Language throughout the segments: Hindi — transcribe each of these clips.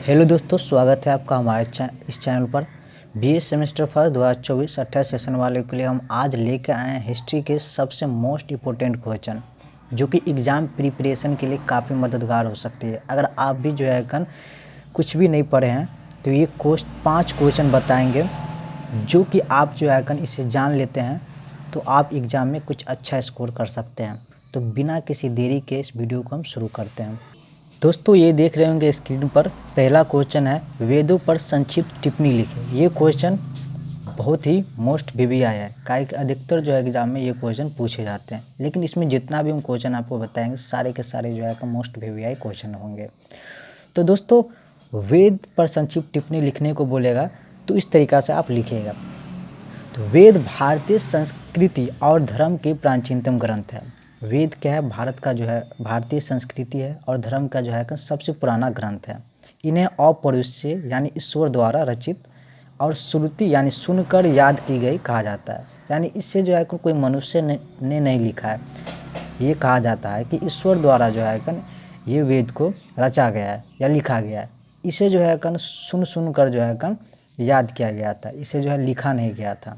हेलो दोस्तों, स्वागत है आपका हमारे इस चैनल पर। बीए सेमेस्टर फर्स्ट 2024-28 सेशन वाले के लिए हम आज लेकर आए हैं हिस्ट्री के सबसे मोस्ट इम्पोर्टेंट क्वेश्चन, जो कि एग्ज़ाम प्रिपरेशन के लिए काफ़ी मददगार हो सकती है। अगर आप भी जो है कुछ भी नहीं पढ़े हैं तो ये 5 क्वेश्चन बताएंगे, जो कि आप जो है इसे जान लेते हैं तो आप एग्ज़ाम में कुछ अच्छा स्कोर कर सकते हैं। तो बिना किसी देरी के इस वीडियो को हम शुरू करते हैं। दोस्तों, ये देख रहे होंगे स्क्रीन पर, पहला क्वेश्चन है वेदों पर संक्षिप्त टिप्पणी लिखें। ये क्वेश्चन बहुत ही मोस्ट VVI है, काहे कि अधिकतर जो है एग्जाम में ये क्वेश्चन पूछे जाते हैं। लेकिन इसमें जितना भी हम क्वेश्चन आपको बताएंगे सारे के सारे जो है मोस्ट VVI क्वेश्चन होंगे। तो दोस्तों, वेद पर संक्षिप्त टिप्पणी लिखने को बोलेगा तो इस तरीक़ा से आप लिखिएगा। तो वेद भारतीय संस्कृति और धर्म के प्राचीनतम ग्रंथ है। वेद क्या है? भारत का जो है भारतीय संस्कृति है और धर्म का जो है सबसे पुराना ग्रंथ है। इन्हें अपौरुषेय यानी ईश्वर द्वारा रचित और श्रुति यानी सुनकर याद की गई कहा जाता है। यानी इससे जो है कोई मनुष्य ने नहीं लिखा है। ये कहा जाता है कि ईश्वर द्वारा जो है ये वेद को रचा गया है या लिखा गया है। इसे जो है सुन कर जो है याद किया गया था, इसे जो है लिखा नहीं गया था।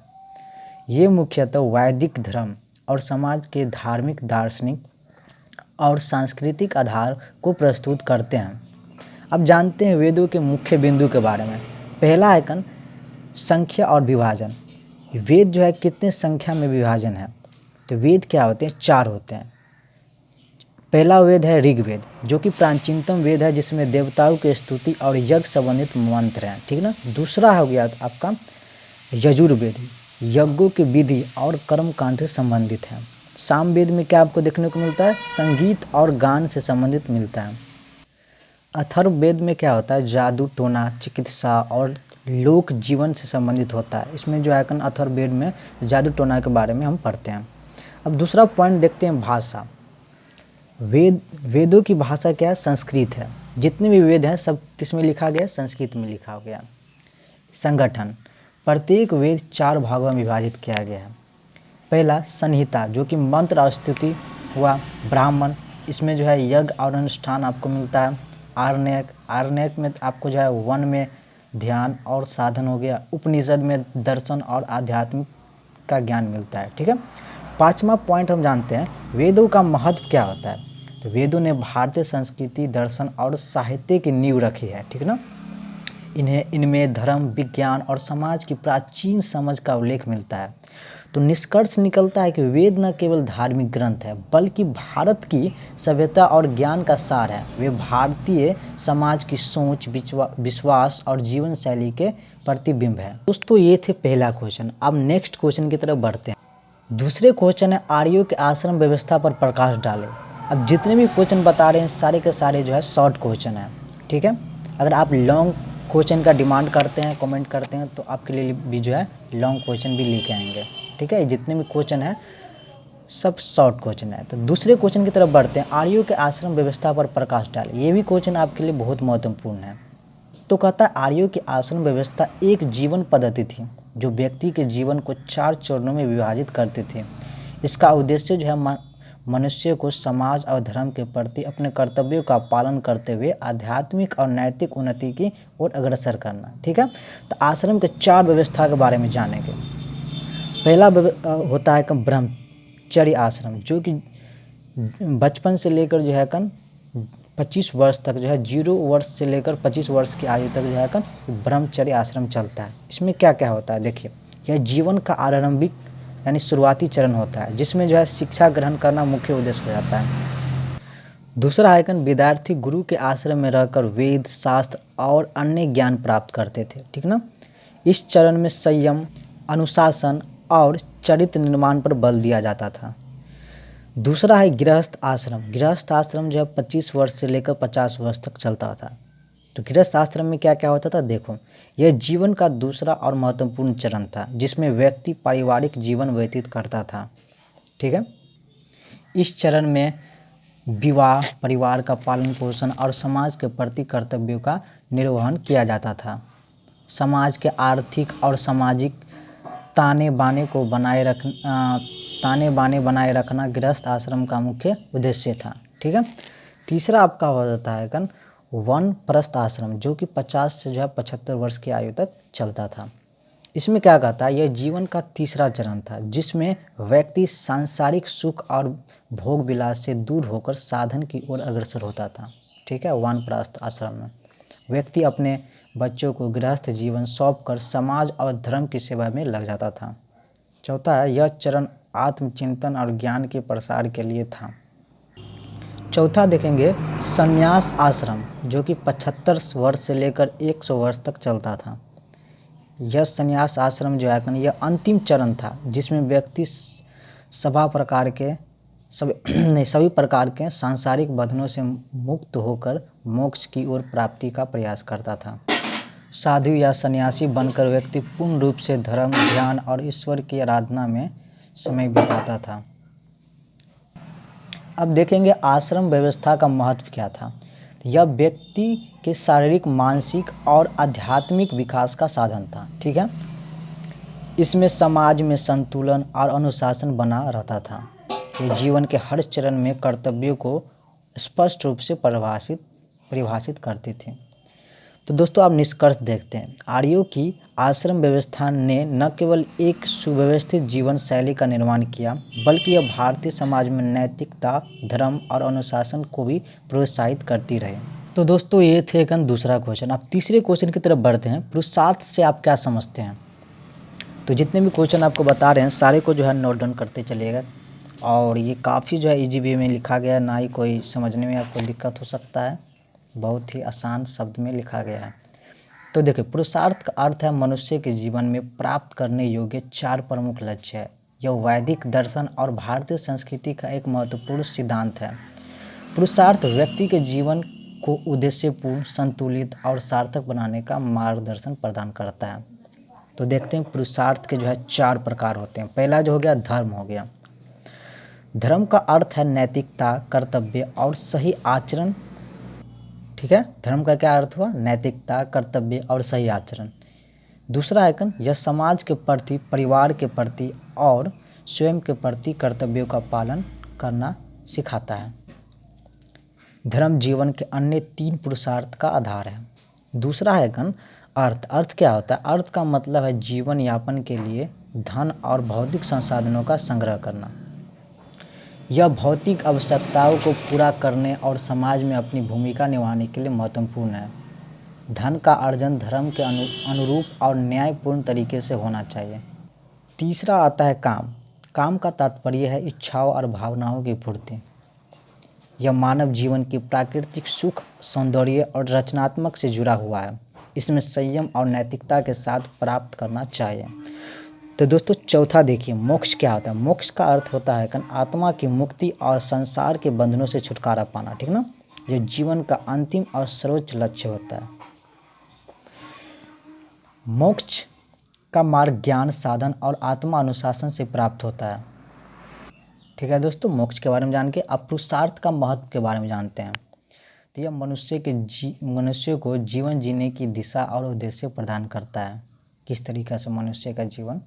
ये मुख्यतः वैदिक धर्म और समाज के धार्मिक, दार्शनिक और सांस्कृतिक आधार को प्रस्तुत करते हैं। अब जानते हैं वेदों के मुख्य बिंदु के बारे में। पहला है संख्या और विभाजन। वेद जो है कितने संख्या में विभाजन है? तो वेद क्या होते हैं? 4 होते हैं। पहला वेद है ऋग्वेद, जो कि प्राचीनतम वेद है, जिसमें देवताओं की स्तुति और यज्ञ संबंधित मंत्र हैं, ठीक ना। दूसरा हो गया आपका यजुर्वेद, यज्ञों की विधि और कर्म कांड से संबंधित है। सामवेद में क्या आपको देखने को मिलता है? संगीत और गान से संबंधित मिलता है। अथर्ववेद में क्या होता है? जादू टोना, चिकित्सा और लोक जीवन से संबंधित होता है। इसमें जो है अथर्ववेद में जादू टोना के बारे में हम पढ़ते हैं। अब दूसरा पॉइंट देखते हैं, भाषा। वेदों की भाषा क्या है? संस्कृत है। जितने भी वेद हैं सब किस में लिखा गया? संस्कृत में लिखा गया। संगठन, प्रत्येक वेद 4 भागों में विभाजित किया गया है। पहला संहिता, जो कि मंत्र और स्तुति हुआ। ब्राह्मण, इसमें जो है यज्ञ और अनुष्ठान आपको मिलता है। आरण्यक में आपको जो है वन में ध्यान और साधन हो गया। उपनिषद में दर्शन और आध्यात्मिक का ज्ञान मिलता है, ठीक है। 5वां पॉइंट हम जानते हैं वेदों का महत्व क्या होता है। तो वेदों ने भारतीय संस्कृति, दर्शन और साहित्य की नींव रखी है, ठीक ना। इनमें धर्म, विज्ञान और समाज की प्राचीन समझ का उल्लेख मिलता है। तो निष्कर्ष निकलता है कि वेद न केवल धार्मिक ग्रंथ है, बल्कि भारत की सभ्यता और ज्ञान का सार है। वे भारतीय समाज की सोच, विश्वास और जीवन शैली के प्रतिबिंब है। दोस्तों, ये थे पहला क्वेश्चन। अब नेक्स्ट क्वेश्चन की तरफ बढ़ते हैं। दूसरे क्वेश्चन है आर्यों के आश्रम व्यवस्था पर प्रकाश डालें। अब जितने भी क्वेश्चन बता रहे हैं सारे के सारे जो है शॉर्ट क्वेश्चन है, ठीक है। अगर आप लॉन्ग क्वेश्चन का डिमांड करते हैं, कमेंट करते हैं, तो आपके लिए भी जो है लॉन्ग क्वेश्चन भी लेके आएंगे, ठीक है। जितने भी क्वेश्चन है सब शॉर्ट क्वेश्चन है। तो दूसरे क्वेश्चन की तरफ बढ़ते हैं, आर्यों के आश्रम व्यवस्था पर प्रकाश डालें। ये भी क्वेश्चन आपके लिए बहुत महत्वपूर्ण है। तो कहता है आर्यों की आश्रम व्यवस्था एक जीवन पद्धति थी जो व्यक्ति के जीवन को 4 चरणों में विभाजित करते थे। इसका उद्देश्य जो है मनुष्य को समाज और धर्म के प्रति अपने कर्तव्यों का पालन करते हुए आध्यात्मिक और नैतिक उन्नति की ओर अग्रसर करना, ठीक है। तो आश्रम के 4 व्यवस्था के बारे में जानेंगे। पहला होता है ब्रह्मचर्य आश्रम, जो कि बचपन से लेकर जो है 25 वर्ष तक जो है 0 वर्ष से लेकर 25 वर्ष की आयु तक जो है ब्रह्मचर्य आश्रम चलता है। इसमें क्या क्या होता है देखिए। यह जीवन का आरंभिक यानी शुरुआती चरण होता है, जिसमें जो है शिक्षा ग्रहण करना मुख्य उद्देश्य हो जाता है। दूसरा है विद्यार्थी गुरु के आश्रम में रहकर वेद, शास्त्र और अन्य ज्ञान प्राप्त करते थे, ठीक ना। इस चरण में संयम, अनुशासन और चरित्र निर्माण पर बल दिया जाता था। दूसरा है गृहस्थ आश्रम। गृहस्थ आश्रम जो है 25 वर्ष से लेकर 50 वर्ष तक चलता था। तो गृहस्थ आश्रम में क्या क्या होता था देखो। यह जीवन का दूसरा और महत्वपूर्ण चरण था, जिसमें व्यक्ति पारिवारिक जीवन व्यतीत करता था, ठीक है। इस चरण में विवाह, परिवार का पालन पोषण और समाज के प्रति कर्तव्यों का निर्वहन किया जाता था। समाज के आर्थिक और सामाजिक ताने बाने बनाए रखना गृहस्थ आश्रम का मुख्य उद्देश्य था, ठीक है। तीसरा आपका हो जाता है वानप्रस्थ आश्रम, जो कि 50 से 75 वर्ष की आयु तक चलता था। इसमें क्या कहता है, यह जीवन का तीसरा चरण था जिसमें व्यक्ति सांसारिक सुख और भोग विलास से दूर होकर साधन की ओर अग्रसर होता था। ठीक है, वानप्रस्थ आश्रम में व्यक्ति अपने बच्चों को गृहस्थ जीवन सौंपकर समाज और धर्म की सेवा में लग जाता था। चौथा है, यह चरण आत्मचिंतन और ज्ञान के प्रसार के लिए था। चौथा देखेंगे संन्यास आश्रम, जो कि 75 वर्ष से लेकर 100 वर्ष तक चलता था। यह संन्यास आश्रम जो है यह अंतिम चरण था जिसमें व्यक्ति सभी प्रकार के सांसारिक बंधनों से मुक्त होकर मोक्ष की ओर प्राप्ति का प्रयास करता था। साधु या सन्यासी बनकर व्यक्ति पूर्ण रूप से धर्म, ध्यान और ईश्वर की आराधना में समय बिताता था। अब देखेंगे आश्रम व्यवस्था का महत्व क्या था। यह व्यक्ति के शारीरिक, मानसिक और आध्यात्मिक विकास का साधन था। ठीक है, इसमें समाज में संतुलन और अनुशासन बना रहता था। ये जीवन के हर चरण में कर्तव्यों को स्पष्ट रूप से परिभाषित करती थी। तो दोस्तों आप निष्कर्ष देखते हैं, आर्यों की आश्रम व्यवस्था ने न केवल एक सुव्यवस्थित जीवन शैली का निर्माण किया बल्कि यह भारतीय समाज में नैतिकता, धर्म और अनुशासन को भी प्रोत्साहित करती रही। तो दोस्तों ये थे दूसरा क्वेश्चन। अब तीसरे क्वेश्चन की तरफ बढ़ते हैं। पुरुषार्थ से आप क्या समझते हैं? तो जितने भी क्वेश्चन आपको बता रहे हैं सारे को जो है नोट डाउन करते चलिएगा, और ये काफ़ी जो है ईजी वे में लिखा गया है, ना ही कोई समझने में आपको दिक्कत हो सकता है, बहुत ही आसान शब्द में लिखा गया है। तो देखिए, पुरुषार्थ का अर्थ है मनुष्य के जीवन में प्राप्त करने योग्य 4 प्रमुख लक्ष्य है। यह वैदिक दर्शन और भारतीय संस्कृति का एक महत्वपूर्ण सिद्धांत है। पुरुषार्थ व्यक्ति के जीवन को उद्देश्यपूर्ण, संतुलित और सार्थक बनाने का मार्गदर्शन प्रदान करता है। तो देखते हैं पुरुषार्थ के जो है 4 प्रकार होते हैं। पहला जो हो गया धर्म हो गया। धर्म का अर्थ है नैतिकता, कर्तव्य और सही आचरण। ठीक है, धर्म का क्या अर्थ हुआ? नैतिकता, कर्तव्य और सही आचरण। दूसरा आइकन, यह समाज के प्रति, परिवार के प्रति और स्वयं के प्रति कर्तव्यों का पालन करना सिखाता है। धर्म जीवन के अन्य 3 पुरुषार्थ का आधार है। दूसरा आइकन अर्थ। अर्थ क्या होता है? अर्थ का मतलब है जीवन यापन के लिए धन और भौतिक संसाधनों का संग्रह करना। यह भौतिक आवश्यकताओं को पूरा करने और समाज में अपनी भूमिका निभाने के लिए महत्वपूर्ण है। धन का अर्जन धर्म के अनुरूप और न्यायपूर्ण तरीके से होना चाहिए। तीसरा आता है काम। काम का तात्पर्य है इच्छाओं और भावनाओं की पूर्ति। यह मानव जीवन की प्राकृतिक सुख, सौंदर्य और रचनात्मक से जुड़ा हुआ है। इसमें संयम और नैतिकता के साथ प्राप्त करना चाहिए। तो दोस्तों चौथा देखिए, मोक्ष क्या होता है? मोक्ष का अर्थ होता है आत्मा की मुक्ति और संसार के बंधनों से छुटकारा पाना। ठीक ना, यह जीवन का अंतिम और सर्वोच्च लक्ष्य होता है। मोक्ष का मार्ग ज्ञान, साधन और आत्मा अनुशासन से प्राप्त होता है। ठीक है दोस्तों, मोक्ष के बारे में जान के अब पुरुषार्थ का महत्व के बारे में जानते हैं। तो यह मनुष्य को जीवन जीने की दिशा और उद्देश्य प्रदान करता है। किस तरीक़े से मनुष्य का जीवन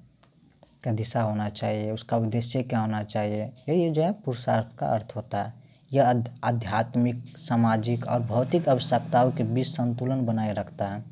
का दिशा होना चाहिए, उसका उद्देश्य क्या होना चाहिए, ये जो है पुरुषार्थ का अर्थ होता है। यह आध्यात्मिक, सामाजिक और भौतिक आवश्यकताओं के बीच संतुलन बनाए रखता है।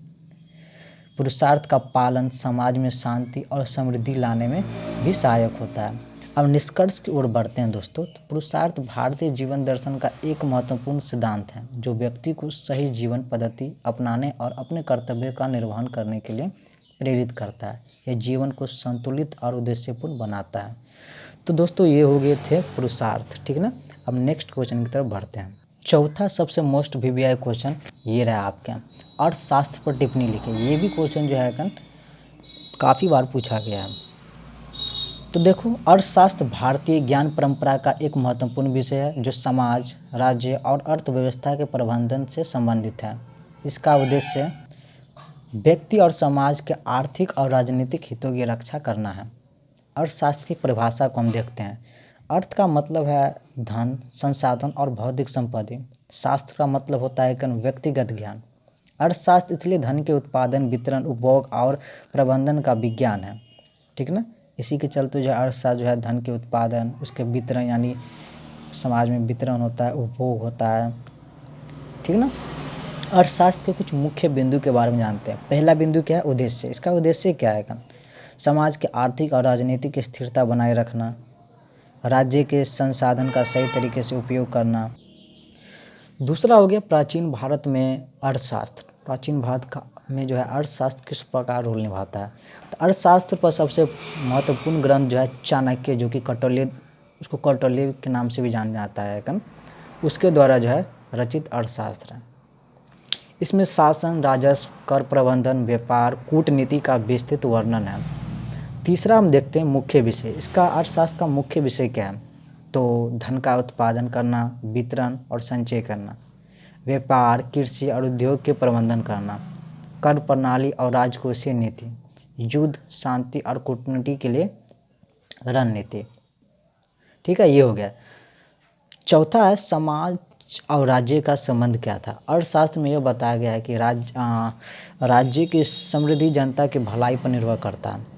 पुरुषार्थ का पालन समाज में शांति और समृद्धि लाने में भी सहायक होता है। अब निष्कर्ष की ओर बढ़ते हैं दोस्तों। तो पुरुषार्थ भारतीय जीवन दर्शन का एक महत्वपूर्ण सिद्धांत है जो व्यक्ति को सही जीवन पद्धति अपनाने और अपने कर्तव्य का निर्वहन करने के लिए प्रेरित करता है। यह जीवन को संतुलित और उद्देश्यपूर्ण बनाता है। तो दोस्तों ये हो गए थे पुरुषार्थ। ठीक ना, अब नेक्स्ट क्वेश्चन की तरफ बढ़ते हैं। चौथा सबसे मोस्ट वीवीआई क्वेश्चन ये रहा आपके, अर्थशास्त्र पर टिप्पणी लिखे। ये भी क्वेश्चन जो है काफ़ी बार पूछा गया है। तो देखो, अर्थशास्त्र भारतीय ज्ञान परंपरा का एक महत्वपूर्ण विषय है जो समाज, राज्य और अर्थव्यवस्था के प्रबंधन से संबंधित है। इसका उद्देश्य व्यक्ति और समाज के आर्थिक और राजनीतिक हितों की रक्षा करना है। अर्थशास्त्र की परिभाषा को हम देखते हैं। अर्थ का मतलब है धन, संसाधन और भौतिक संपत्ति। शास्त्र का मतलब होता है व्यक्तिगत ज्ञान। अर्थशास्त्र इसलिए धन के उत्पादन, वितरण, उपभोग और प्रबंधन का विज्ञान है। ठीक ना, इसी के चलते जो है अर्थशास्त्र जो है धन के उत्पादन, उसके वितरण यानी समाज में वितरण होता है, उपभोग होता है। ठीक ना, अर्थशास्त्र के कुछ मुख्य बिंदु के बारे में जानते हैं। पहला बिंदु क्या है? उद्देश्य। इसका उद्देश्य क्या है? समाज के आर्थिक और राजनीतिक स्थिरता बनाए रखना, राज्य के संसाधन का सही तरीके से उपयोग करना। दूसरा हो गया प्राचीन भारत में अर्थशास्त्र। प्राचीन भारत का में जो है अर्थशास्त्र किस प्रकार रोल निभाता है? तो अर्थशास्त्र पर सबसे महत्वपूर्ण ग्रंथ जो है चाणक्य, जो कि कौटिल्य, उसको कौटिल्य के नाम से भी जाना जाता है, उसके द्वारा जो है रचित अर्थशास्त्र है। इसमें शासन, राजस्व, कर प्रबंधन, व्यापार, कूटनीति का विस्तृत वर्णन है। तीसरा हम देखते हैं मुख्य विषय। इसका अर्थशास्त्र का मुख्य विषय क्या है? तो धन का उत्पादन करना, वितरण और संचय करना, व्यापार, कृषि और उद्योग के प्रबंधन करना, कर प्रणाली और राजकोषीय नीति, युद्ध, शांति और कूटनीति के लिए रणनीति। ठीक है, ये हो गया। चौथा है समाज और राज्य का संबंध क्या था? अर्थशास्त्र में यह बताया गया है कि राज्य की समृद्धि जनता की भलाई पर निर्भर करता है।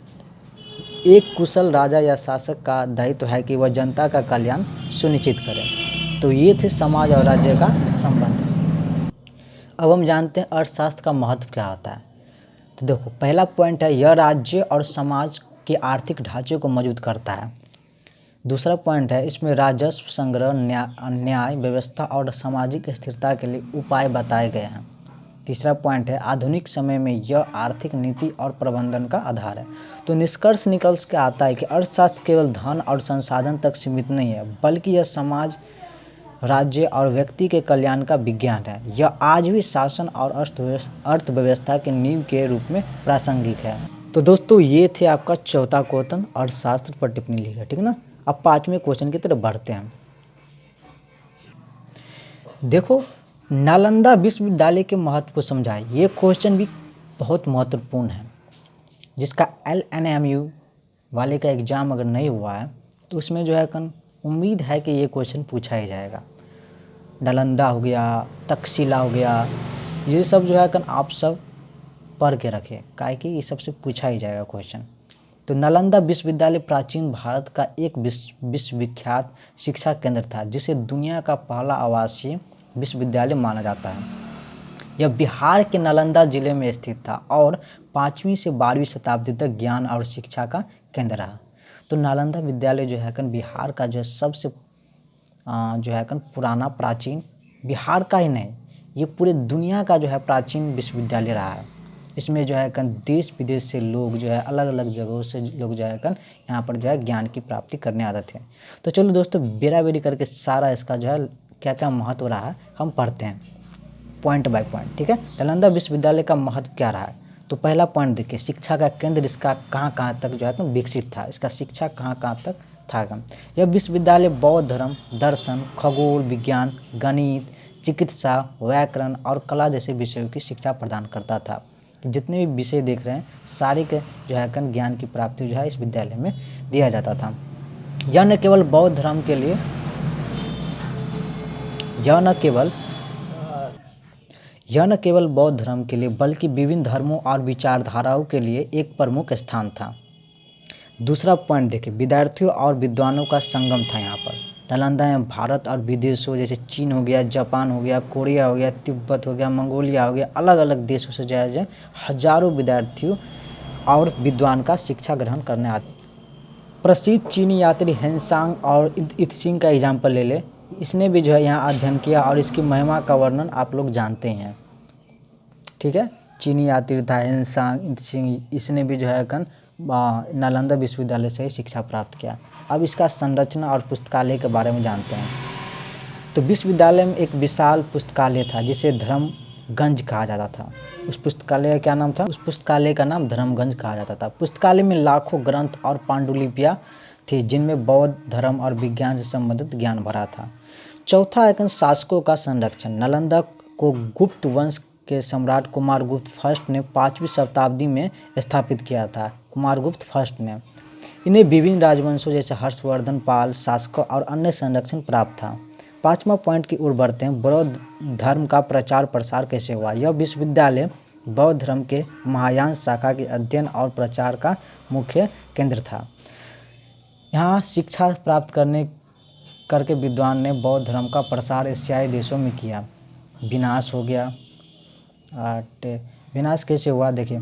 एक कुशल राजा या शासक का दायित्व है कि वह जनता का कल्याण सुनिश्चित करे। तो ये थे समाज और राज्य का संबंध। अब हम जानते हैं अर्थशास्त्र का महत्व क्या होता है। तो देखो, पहला पॉइंट है यह राज्य और समाज के आर्थिक ढांचे को मजबूत करता है। दूसरा पॉइंट है इसमें राजस्व संग्रह, न्याय व्यवस्था और सामाजिक स्थिरता के लिए उपाय बताए गए हैं। तीसरा पॉइंट है आधुनिक समय में यह आर्थिक नीति और प्रबंधन का आधार है। तो निष्कर्ष निकल के आता है कि अर्थशास्त्र केवल धन और संसाधन तक सीमित नहीं है, बल्कि यह समाज, राज्य और व्यक्ति के कल्याण का विज्ञान है। यह आज भी शासन और अर्थव्यवस्था के नींव के रूप में प्रासंगिक है। तो दोस्तों, ये थे आपका चौथा क्वेश्चन अर्थशास्त्र पर टिप्पणी लिखा, ठीक ना। अब पांचवें क्वेश्चन की तरफ बढ़ते हैं। देखो, नालंदा विश्वविद्यालय के महत्व को समझाए। ये क्वेश्चन भी बहुत महत्वपूर्ण है, जिसका LNMU वाले का एग्ज़ाम अगर नहीं हुआ है तो उसमें जो है उम्मीद है कि ये क्वेश्चन पूछा ही जाएगा। नालंदा हो गया, तक्षशिला हो गया, ये सब जो है आप सब पढ़ के रखें, काहे कि ये सबसे पूछा ही जाएगा क्वेश्चन। तो नालंदा विश्वविद्यालय प्राचीन भारत का एक विश्वविख्यात शिक्षा केंद्र था, जिसे दुनिया का पहला आवासीय विश्वविद्यालय माना जाता है। यह बिहार के नालंदा जिले में स्थित था और 5वीं से 12वीं शताब्दी तक ज्ञान और शिक्षा का केंद्र रहा। तो नालंदा विद्यालय जो है बिहार का जो है सबसे जो है पुराना, प्राचीन, बिहार का ही नहीं, ये पूरे दुनिया का जो है प्राचीन विश्वविद्यालय रहा है। इसमें जो है देश विदेश से लोग जो है, अलग अलग जगहों से लोग जो है यहाँ पर जो है ज्ञान की प्राप्ति करने आते थे। तो चलो दोस्तों, बेरा-बेरी करके सारा इसका जो है क्या क्या महत्व रहा है हम पढ़ते हैं पॉइंट बाय पॉइंट, ठीक है। नालंदा विश्वविद्यालय का महत्व क्या रहा है? तो पहला पॉइंट देखिए, शिक्षा का केंद्र इसका कहाँ तक जो है विकसित था, इसका शिक्षा कहाँ तक था। यह विश्वविद्यालय बौद्ध धर्म, दर्शन, खगोल विज्ञान, गणित, चिकित्सा, व्याकरण और कला जैसे विषयों की शिक्षा प्रदान करता था। जितने भी विषय देख रहे हैं सारे के जो है ज्ञान की प्राप्ति जो है इस विद्यालय में दिया जाता था। यह न केवल बौद्ध धर्म के लिए बौद्ध धर्म के लिए बल्कि विभिन्न धर्मों और विचारधाराओं के लिए एक प्रमुख स्थान था। दूसरा पॉइंट देखिए, विद्यार्थियों और विद्वानों का संगम था। यहाँ पर नालंदा में भारत और विदेशों जैसे चीन हो गया, जापान हो गया, कोरिया हो गया, तिब्बत हो गया, मंगोलिया हो गया, अलग अलग देशों से जो है हजारों विद्यार्थियों और विद्वान का शिक्षा ग्रहण करने आते। प्रसिद्ध चीनी यात्री हेनसांग और इत्सिंग का एग्जाम्पल ले ले, इसने भी जो है यहाँ अध्ययन किया और इसकी महिमा का वर्णन आप लोग जानते हैं, ठीक है। चीनी यात्री था हेनसांग इत्सिंग, इसने भी जो है नालंदा विश्वविद्यालय से ही शिक्षा प्राप्त किया। अब इसका संरचना और पुस्तकालय के बारे में जानते हैं। तो विश्वविद्यालय में एक विशाल पुस्तकालय था जिसे धर्मगंज कहा जाता था। उस पुस्तकालय का क्या नाम था? उस पुस्तकालय का नाम धर्मगंज कहा जाता था। पुस्तकालय में लाखों ग्रंथ और पांडुलिपियाँ थी, जिनमें बौद्ध धर्म और विज्ञान से संबंधित ज्ञान भरा था। चौथा है शासकों का संरक्षण। नालंदा को गुप्त वंश के सम्राट कुमारगुप्त फर्स्ट ने 5वीं शताब्दी में स्थापित किया था। कुमारगुप्त फर्स्ट ने इन्हें विभिन्न राजवंशों जैसे हर्षवर्धन, पाल शासकों और अन्य संरक्षण प्राप्त था। पांचवा पॉइंट की ओर बढ़ते हैं, बौद्ध धर्म का प्रचार प्रसार कैसे हुआ? यह विश्वविद्यालय बौद्ध धर्म के महायान शाखा के अध्ययन और प्रचार का मुख्य केंद्र था। यहाँ शिक्षा प्राप्त करके विद्वान ने बौद्ध धर्म का प्रसार एशियाई देशों में किया। विनाश हो गया, विनाश कैसे हुआ देखिए,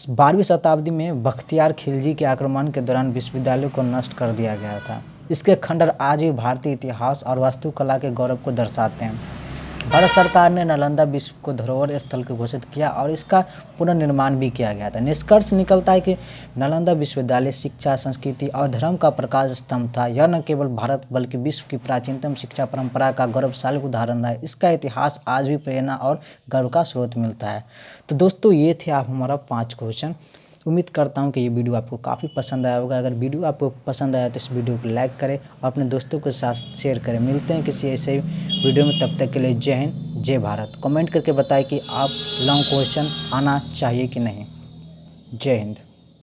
12वीं शताब्दी में बख्तियार खिलजी के आक्रमण के दौरान विश्वविद्यालय को नष्ट कर दिया गया था। इसके खंडहर आज भी भारतीय इतिहास और वास्तुकला के गौरव को दर्शाते हैं। भारत सरकार ने नालंदा विश्व को धरोहर स्थल को घोषित किया और इसका पुनर्निर्माण भी किया गया था। निष्कर्ष निकलता है कि नालंदा विश्वविद्यालय शिक्षा, संस्कृति और धर्म का प्रकाश स्तंभ था। यह न केवल भारत बल्कि विश्व की प्राचीनतम शिक्षा परंपरा का गौरवशाली उदाहरण है। इसका इतिहास आज भी प्रेरणा और गर्व का स्रोत मिलता है। तो दोस्तों, ये थे आप हमारा 5 क्वेश्चन। उम्मीद करता हूँ कि ये वीडियो आपको काफ़ी पसंद आया होगा। अगर वीडियो आपको पसंद आया तो इस वीडियो को लाइक करें और अपने दोस्तों के साथ शेयर करें। मिलते हैं किसी ऐसे वीडियो में, तब तक के लिए जय हिंद, जय भारत। कमेंट करके बताएं कि आप लॉन्ग क्वेश्चन आना चाहिए कि नहीं। जय हिंद।